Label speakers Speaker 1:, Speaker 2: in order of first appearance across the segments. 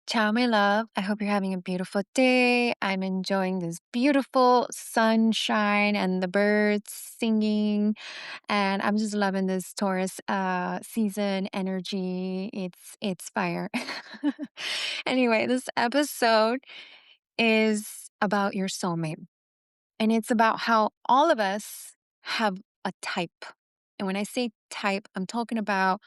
Speaker 1: Ciao, my love. I hope you're having a beautiful day. I'm enjoying this beautiful sunshine and the birds singing. And I'm just loving this Taurus season energy. It's fire. Anyway, this episode is about your soulmate. And it's about how all of us have a type. And when I say type, I'm talking about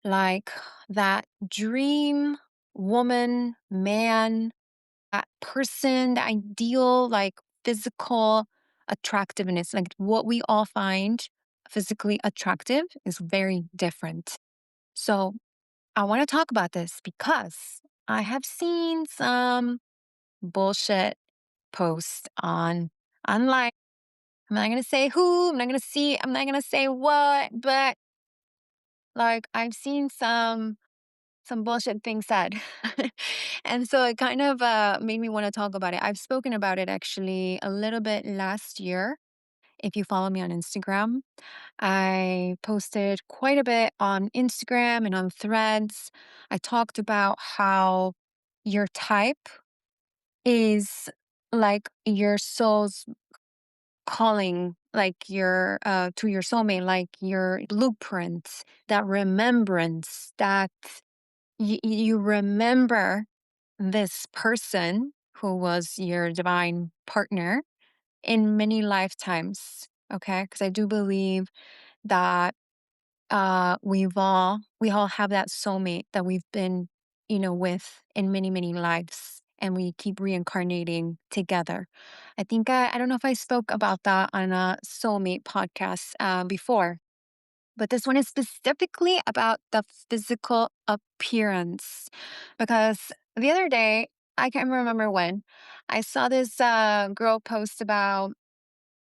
Speaker 1: like that dream woman, man, that person, the ideal, like physical attractiveness, like what we all find physically attractive is very different. So I want to talk about this because I have seen some bullshit posts online. I'm not gonna say who, I'm not gonna say what, but like I've seen some bullshit things said. And so it kind of made me want to talk about it. I've spoken about it actually a little bit last year. If you follow me on Instagram, I posted quite a bit on Instagram and on threads. I talked about how your type is like your soul's calling, like your to your soulmate, like your blueprint, that remembrance, that you remember this person who was your divine partner in many lifetimes. Okay, because I do believe that we all have that soulmate that we've been, with in many lives, and we keep reincarnating together. I think I don't know if I spoke about that on a soulmate podcast before, but this one is specifically about the physical appearance. Because the other day, I can't remember when, I saw this girl post about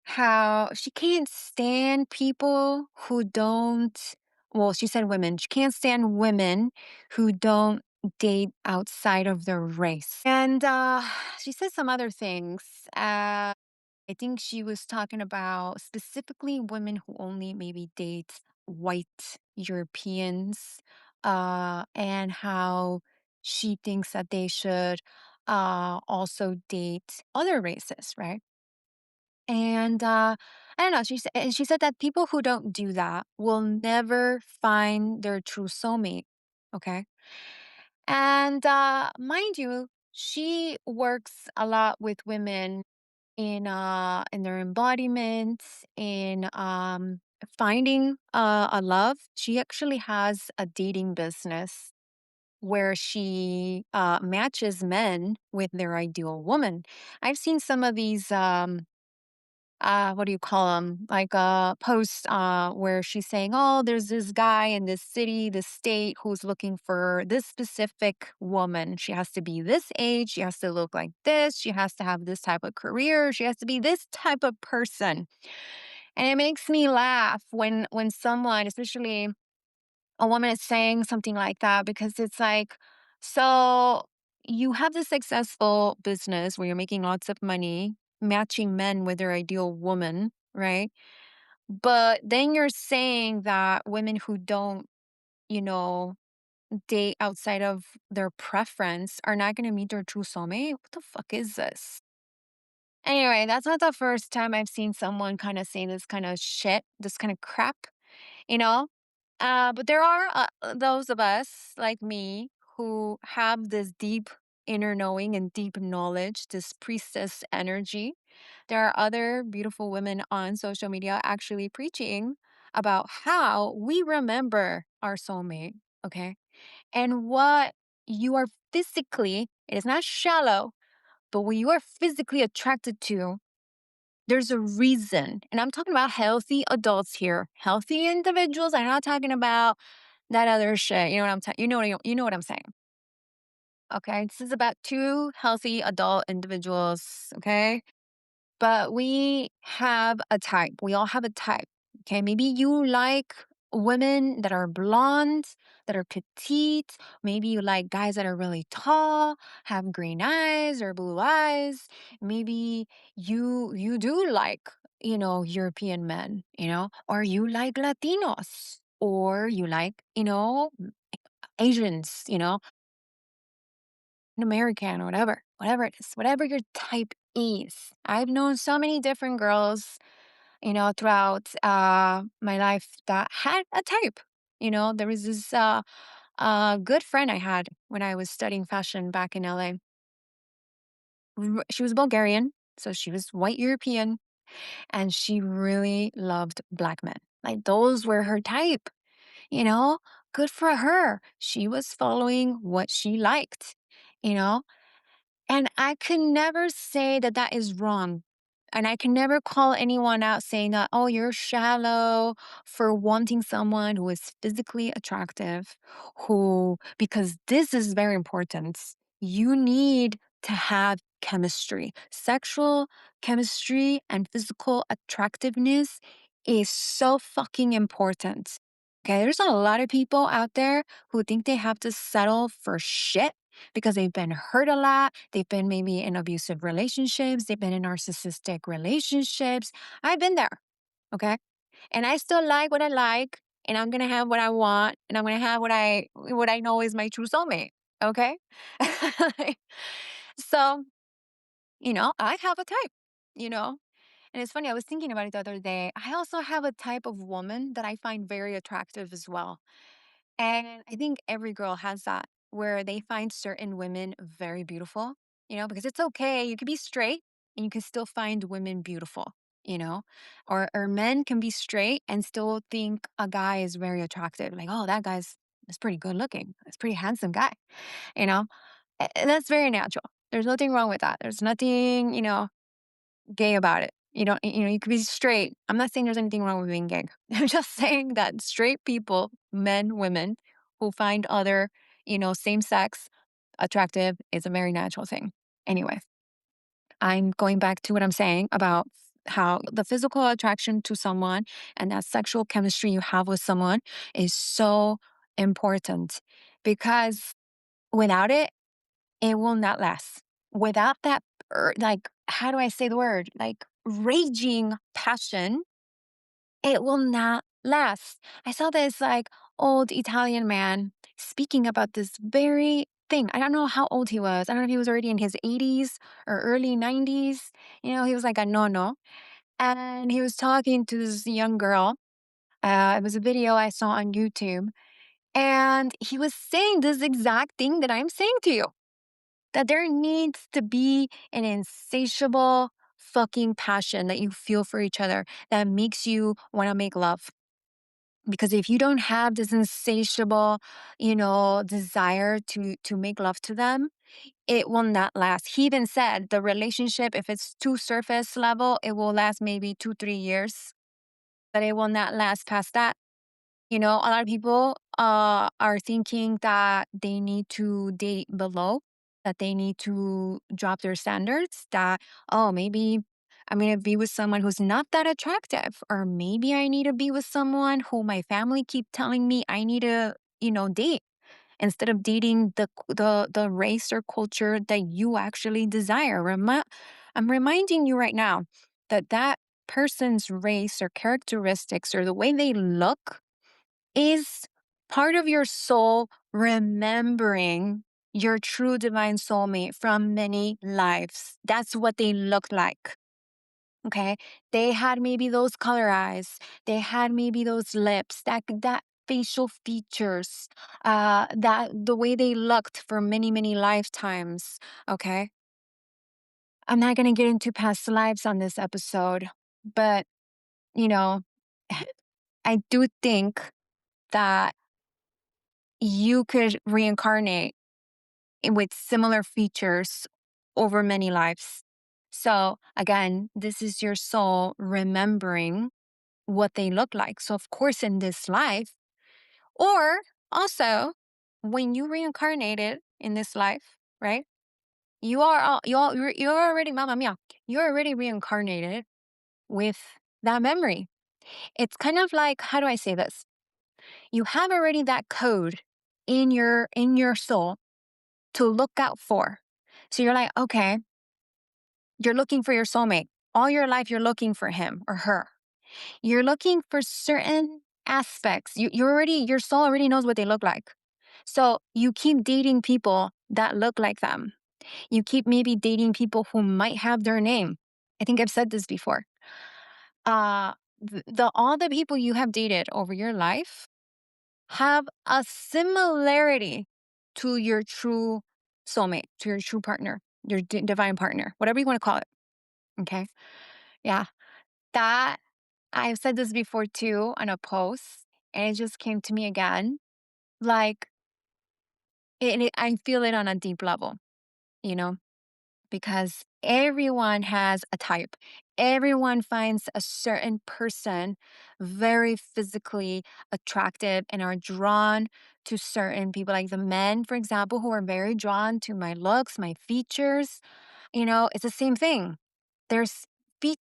Speaker 1: how she can't stand people who don't, well, she said women. She can't stand women who don't date outside of their race. And she said some other things. I think she was talking about specifically women who only maybe date white Europeans, and how she thinks that they should also date other races, right? And I don't know. She said that people who don't do that will never find their true soulmate. Okay, and mind you, she works a lot with women in their embodiment, in finding a love. She actually has a dating business where she matches men with their ideal woman. I've seen some of these what do you call them? Like posts where she's saying, "Oh, there's this guy in this city, this state who's looking for this specific woman. She has to be this age, she has to look like this, she has to have this type of career, she has to be this type of person." And it makes me laugh when someone, especially a woman, is saying something like that, because it's like, so you have this successful business where you're making lots of money matching men with their ideal woman, right? But then you're saying that women who don't, you know, date outside of their preference are not going to meet their true soulmate. What the fuck is this? Anyway, that's not the first time I've seen someone kind of say this kind of shit, this kind of crap, you know? But there are those of us like me who have this deep inner knowing and deep knowledge, this priestess energy. There are other beautiful women on social media actually preaching about how we remember our soulmate, okay? And what you are physically, it is not shallow, but what you are physically attracted to, there's a reason. And I'm talking about healthy adults here, healthy individuals. I'm not talking about that other shit. You know what I'm you know you know what I'm saying. Okay? This is about two healthy adult individuals, okay? But we have a type. We all have a type. Okay? Maybe you like women that are blonde, that are petite. Maybe you like guys that are really tall, have green eyes or blue eyes. Maybe you do like, European men, or you like Latinos, or you like, Asians, an American or whatever it is, whatever your type is. I've known so many different girls, throughout my life that had a type. There was this good friend I had when I was studying fashion back in LA. She was Bulgarian, so she was white European, and she really loved black men. Like those were her type, you know? Good for her. She was following what she liked, you know? And I could never say that that is wrong. And I can never call anyone out saying that, oh, you're shallow for wanting someone who is physically attractive, because this is very important. You need to have chemistry. Sexual chemistry and physical attractiveness is so fucking important. Okay, there's a lot of people out there who think they have to settle for shit because they've been hurt a lot. They've been maybe in abusive relationships. They've been in narcissistic relationships. I've been there. Okay. And I still like what I like. And I'm gonna have what I want. And I'm gonna have what I know is my true soulmate. Okay. So, I have a type, you know. And it's funny, I was thinking about it the other day. I also have a type of woman that I find very attractive as well. And I think every girl has that where they find certain women very beautiful, because it's okay. You could be straight and you can still find women beautiful, you know, or men can be straight and still think a guy is very attractive. Like, oh, that guy's is pretty good looking. That's a pretty handsome guy, you know, and that's very natural. There's nothing wrong with that. There's nothing, gay about it. You could be straight. I'm not saying there's anything wrong with being gay. I'm just saying that straight people, men, women, who find other, same sex attractive is a very natural thing. Anyway, I'm going back to what I'm saying about how the physical attraction to someone and that sexual chemistry you have with someone is so important because without it, it will not last. Without that, like, how do I say the word? Like, raging passion, it will not last. I saw this, like, old Italian man speaking about this very thing. I don't know how old he was. I don't know if he was already in his 80s or early 90s. He was like a nono. And he was talking to this young girl. It was a video I saw on YouTube. And he was saying this exact thing that I'm saying to you, that there needs to be an insatiable fucking passion that you feel for each other that makes you want to make love. Because if you don't have this insatiable, desire to make love to them, it will not last. He even said the relationship, if it's too surface level, it will last maybe 2, 3 years, but it will not last past that. A lot of people are thinking that they need to date below, that they need to drop their standards, that, oh, maybe I'm going to be with someone who's not that attractive, or maybe I need to be with someone who my family keep telling me I need to, date instead of dating the race or culture that you actually desire. I'm reminding you right now that that person's race or characteristics or the way they look is part of your soul remembering your true divine soulmate from many lives. That's what they look like. Okay. They had maybe those color eyes. They had maybe those lips, that facial features, that the way they looked for many, many lifetimes. Okay. I'm not gonna get into past lives on this episode, but you know, I do think that you could reincarnate with similar features over many lives. So, again, this is your soul remembering what they look like. So, of course, in this life, or also when you reincarnated in this life, right? You're already, Mamma Mia, you're already reincarnated with that memory. It's kind of like, how do I say this? You have already that code in your soul to look out for. So you're like, okay, you're looking for your soulmate. All your life, you're looking for him or her. You're looking for certain aspects. Your soul already knows what they look like. So you keep dating people that look like them. You keep maybe dating people who might have their name. I think I've said this before. Uh, the all the people you have dated over your life have a similarity to your true soulmate, to your true partner, your divine partner, whatever you want to call it. Okay. Yeah. That I've said this before too on a post, and it just came to me again. Like, I feel it on a deep level, you know, because everyone has a type. Everyone finds a certain person very physically attractive and are drawn to certain people. Like the men, for example, who are very drawn to my looks, my features, it's the same thing. There's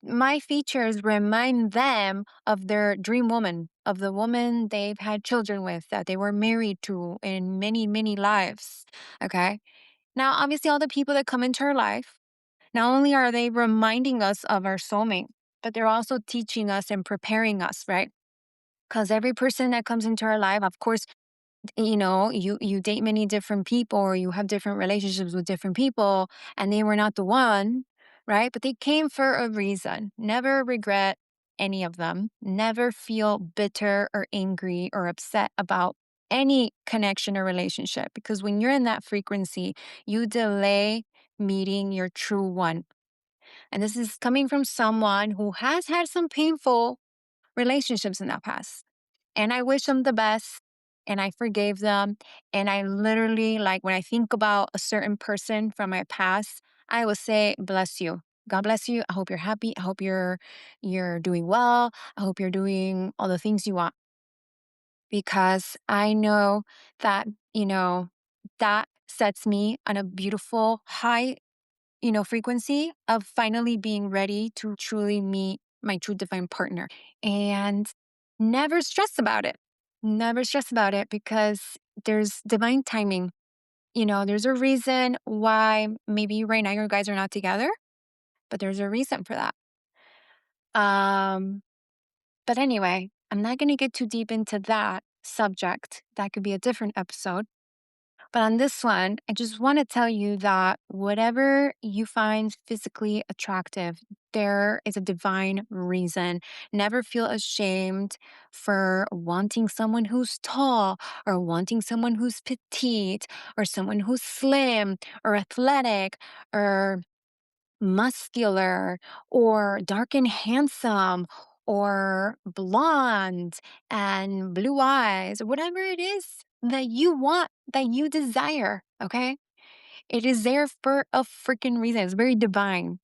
Speaker 1: my features remind them of their dream woman, of the woman they've had children with, that they were married to in many, many lives. Okay. Now, obviously, all the people that come into our life, not only are they reminding us of our soulmate, but they're also teaching us and preparing us, right? Because every person that comes into our life, of course, you date many different people or you have different relationships with different people, and they were not the one, right? But they came for a reason. Never regret any of them. Never feel bitter or angry or upset about any connection or relationship, because when you're in that frequency, you delay meeting your true one. And this is coming from someone who has had some painful relationships in that past. And I wish them the best, and I forgave them. And I literally, like, when I think about a certain person from my past, I will say, bless you. God bless you. I hope you're happy. I hope you're doing well. I hope you're doing all the things you want, because I know that, that sets me on a beautiful high, frequency of finally being ready to truly meet my true divine partner. And never stress about it. Never stress about it, because there's divine timing. There's a reason why maybe right now you guys are not together, but there's a reason for that. Um, but anyway, I'm not going to get too deep into that subject. That could be a different episode. But on this one, I just want to tell you that whatever you find physically attractive, there is a divine reason. Never feel ashamed for wanting someone who's tall, or wanting someone who's petite, or someone who's slim or athletic or muscular or dark and handsome or blonde and blue eyes, or whatever it is that you want, that you desire. Okay. It is there for a freaking reason. It's very divine.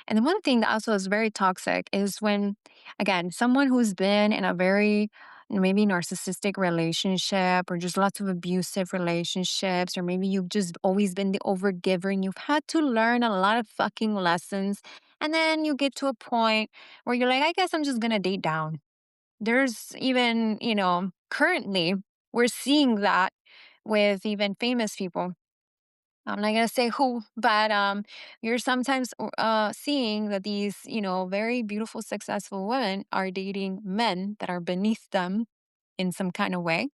Speaker 1: And the one thing that also is very toxic is when, again, someone who's been in a very maybe narcissistic relationship, or just lots of abusive relationships, or maybe you've just always been the overgiver and you've had to learn a lot of fucking lessons. And then you get to a point where you're like, I guess I'm just going to date down. There's even, currently we're seeing that with even famous people. I'm not gonna say who, but you're sometimes seeing that these, very beautiful, successful women are dating men that are beneath them in some kind of way.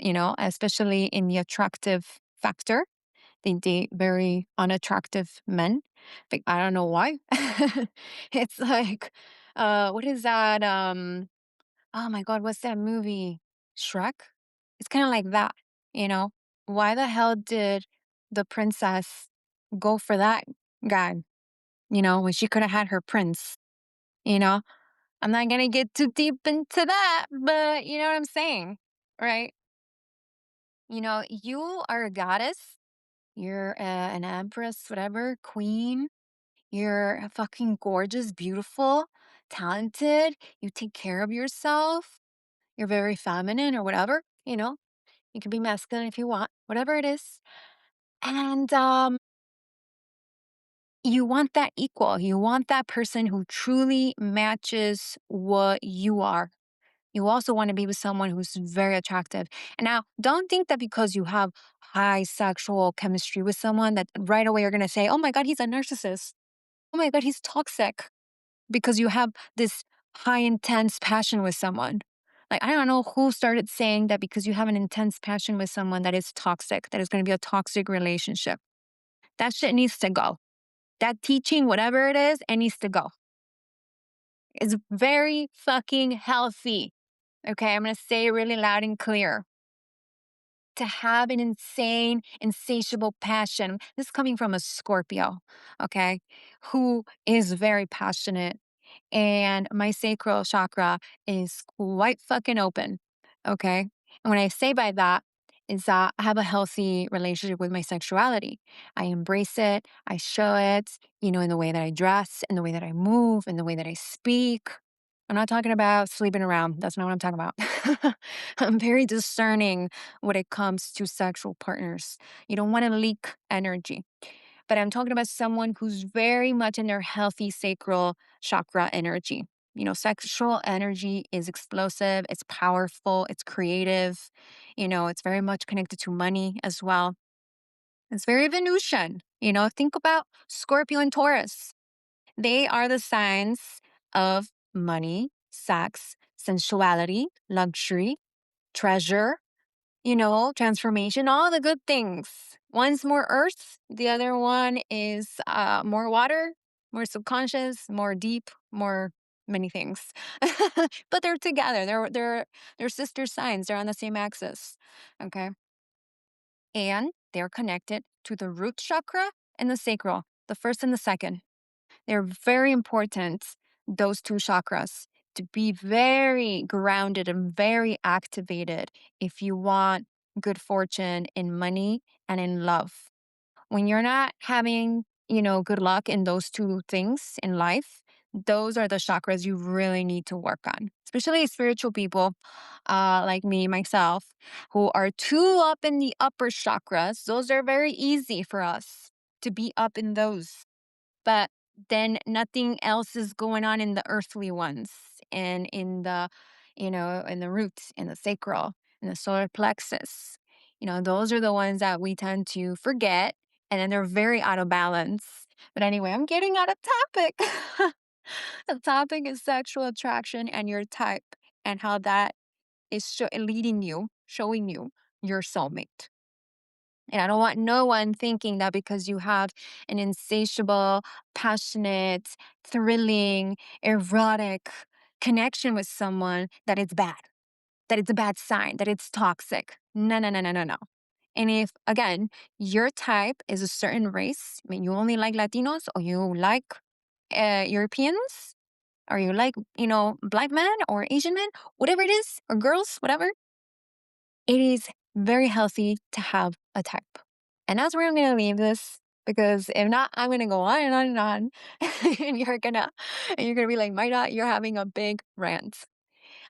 Speaker 1: Especially in the attractive factor. They date very unattractive men. Like, I don't know why. It's like, what is that? Oh my God, what's that movie? Shrek? It's kind of like that, you know? Why the hell did the princess go for that guy, when she could have had her prince, you know? I'm not going to get too deep into that, but you know what I'm saying, right? You are a goddess. You're an empress, whatever, queen. You're fucking gorgeous, beautiful, talented. You take care of yourself. You're very feminine or whatever. You can be masculine if you want, whatever it is. And you want that equal. You want that person who truly matches what you are. You also want to be with someone who's very attractive. And now, don't think that because you have high sexual chemistry with someone that right away you're going to say, oh my God, he's a narcissist. Oh my God, he's toxic, because you have this high intense passion with someone. Like, I don't know who started saying that because you have an intense passion with someone that is toxic, that is going to be a toxic relationship. That shit needs to go. That teaching, whatever it is, it needs to go. It's very fucking healthy. Okay, I'm gonna say it really loud and clear. To have an insane, insatiable passion. This is coming from a Scorpio, okay, who is very passionate. And my sacral chakra is quite fucking open, okay? And what I say by that is that I have a healthy relationship with my sexuality. I embrace it, I show it, in the way that I dress, in the way that I move, in the way that I speak. I'm not talking about sleeping around. That's not what I'm talking about. I'm very discerning when it comes to sexual partners. You don't want to leak energy. But I'm talking about someone who's very much in their healthy sacral chakra energy. Sexual energy is explosive, it's powerful, it's creative, it's very much connected to money as well. It's very Venusian. Think about Scorpio and Taurus. They are the signs of money, sex, sensuality, luxury, treasure, transformation, all the good things. One's more earth, the other one is more water, more subconscious, more deep, more many things. But they're together. They're sister signs. They're on the same axis. Okay. And they're connected to the root chakra and the sacral, the first and the second. They're very important, those two chakras, to be very grounded and very activated if you want good fortune in money and in love. When you're not having, good luck in those two things in life, those are the chakras you really need to work on, especially spiritual people like me, myself, who are too up in the upper chakras. Those are very easy for us to be up in those, but then nothing else is going on in the earthly ones and in the roots, in the sacral, in the solar plexus. Those are the ones that we tend to forget, and then they're very out of balance. But anyway, I'm getting out of topic. The topic is sexual attraction and your type, and how that is leading you, showing you your soulmate. And I don't want no one thinking that because you have an insatiable, passionate, thrilling, erotic connection with someone that it's bad, that it's a bad sign, that it's toxic. No, no, no, no, no, no. And if, again, your type is a certain race, I mean, you only like Latinos, or you like Europeans, or you like, black men or Asian men, whatever it is, or girls, whatever, it is very healthy to have a type. And that's where I'm going to leave this, because if not, I'm going to go on and on and on. And you're going to be like, Maida, you're having a big rant.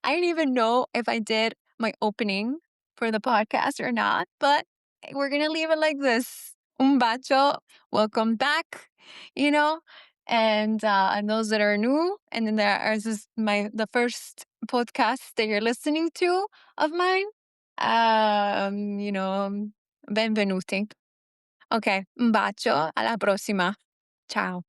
Speaker 1: I didn't even know if I did my opening for the podcast or not, but we're going to leave it like this. Un bacio, welcome back, you know? And those that are new, and then this is the first podcast that you're listening to of mine. Benvenuti. Ok, un bacio, alla prossima. Ciao.